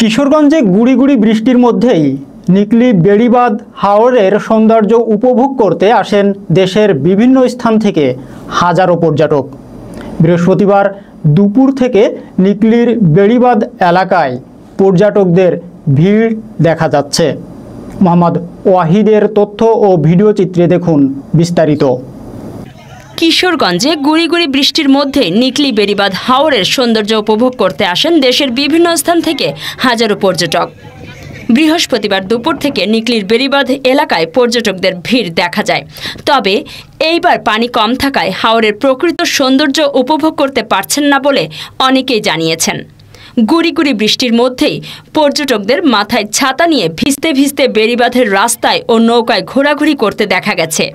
কিশোরগঞ্জে গুড়ি গুড়ি বৃষ্টির মধ্যেই নিকলি বেড়িবাঁধ হাওরের সৌন্দর্য উপভোগ করতে আসেন দেশের বিভিন্ন স্থান থেকে হাজারো পর্যটক। বৃহস্পতিবার দুপুর থেকে নিকলির বেড়িবাঁধ এলাকায় পর্যটকদের ভিড় দেখা যাচ্ছে। মোহাম্মদ ওয়াহিদের তথ্য ও ভিডিও চিত্রে দেখুন বিস্তারিত। কিশোরগঞ্জে গুড়ি গুড়ি বৃষ্টির মধ্যে নিকলি বেড়িবাঁধ হাওরের সৌন্দর্য উপভোগ করতে আসেন দেশের বিভিন্ন স্থান থেকে হাজারো পর্যটক। বৃহস্পতিবার দুপুর থেকে নিকলির বেড়িবাঁধ এলাকায় পর্যটকদের ভিড় দেখা যায়। তবে এইবার পানি কম থাকায় হাওরের প্রকৃত সৌন্দর্য উপভোগ করতে পারছেন না বলে অনেকেই জানিয়েছেন। গুড়ি গুড়ি বৃষ্টির মধ্যেই পর্যটকদের মাথায় ছাতা নিয়ে ভিজতে ভিজতে বেড়িবাঁধের রাস্তায় ও নৌকায় ঘোরাঘুরি করতে দেখা গেছে।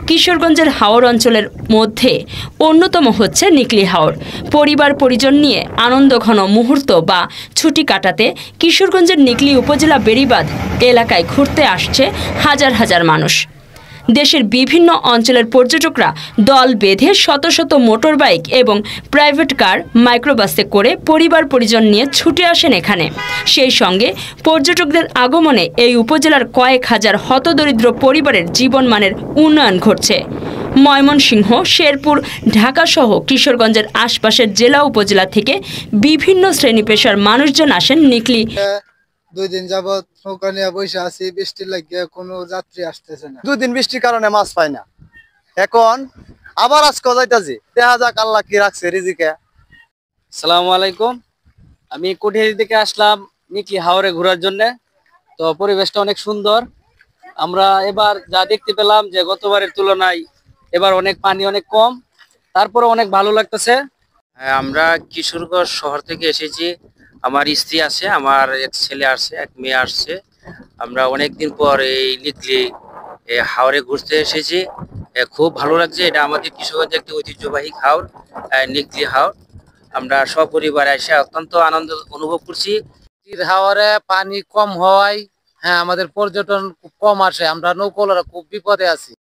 কিশোরগঞ্জের হাওর অঞ্চলের মধ্যে অন্যতম হচ্ছে নিকলি হাওর। পরিবার পরিজন নিয়ে আনন্দঘন মুহূর্ত বা ছুটি কাটাতে কিশোরগঞ্জের নিকলি উপজেলা বেড়িবাঁধ এলাকায় ঘুরতে আসছে হাজার হাজার মানুষ। দেশের বিভিন্ন অঞ্চলের পর্যটকরা দল বেঁধে শত শত মোটর বাইক এবং প্রাইভেট কার, মাইক্রোবাসে করে পরিবার পরিজন নিয়ে ছুটে আসেন এখানে। সেই সঙ্গে পর্যটকদের আগমনে এই উপজেলার কয়েক হাজার হতদরিদ্র পরিবারের জীবনমানের উন্নয়ন ঘটছে। ময়মনসিংহ, শেরপুর, ঢাকাসহ কিশোরগঞ্জের আশপাশের জেলা উপজেলা থেকে বিভিন্ন শ্রেণী পেশার মানুষজন আসেন নিকলি। 2 দিন যাবত নৌকা নিয়ে বসে আছি, বৃষ্টি লাগিয়ে কোনো যাত্রী আসতেছে না। 2 দিন বৃষ্টির কারণে মাছ পাই না। এখন আবার আজকে যাইতাছি, দেখা যাক আল্লাহ কি রাখছে রিজিকে। আসসালামু আলাইকুম। আমি কুঠিয়ারি থেকে আসলাম নিকলি হাওরে ঘোরার জন্য। তো পরিবেশটা অনেক সুন্দর। আমরা এবার যা দেখতে পেলাম যে গতবারের তুলনায় এবার অনেক পানি অনেক কম, তারপরে অনেক ভালো লাগতেছে। আমরা কিশোরগঞ্জ শহর থেকে এসেছি। আমার স্ত্রী আছে, আমার এক ছেলে আসছে, এক মেয়ে আসছে। আমরা অনেকদিন পর এই নিকলি হাওরে ঘুরতে এসেছি। খুব ভালো লাগছে। এটা আমাদের কিশোরগঞ্জের একটি ঐতিহ্যবাহী হাওর, নিকলি হাওর। আমরা সপরিবার এসে অত্যন্ত আনন্দ অনুভব করছি। হাওরে পানি কম হওয়ায় আমাদের পর্যটন খুব কম আসে। আমরা নৌকাওয়ালারা খুব বিপদে আছি।